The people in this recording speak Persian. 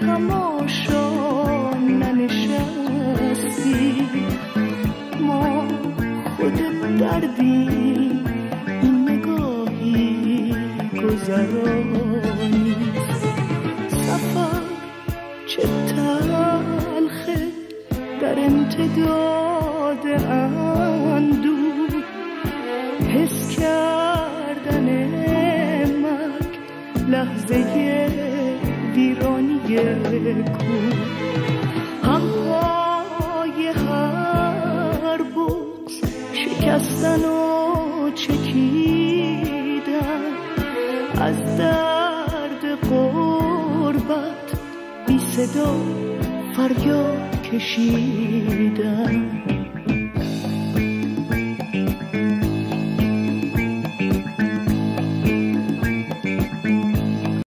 تماشا ننشستی، ما خودت دردی این نگاهی گذرانی. سفر چه تلخه در امتداد اندوه، حس کردن مرگ لحظه ویرانی کوه. همهای هر بغض شکستن و چکیدن، از درد غربت بی صدا فریاد کشیدن.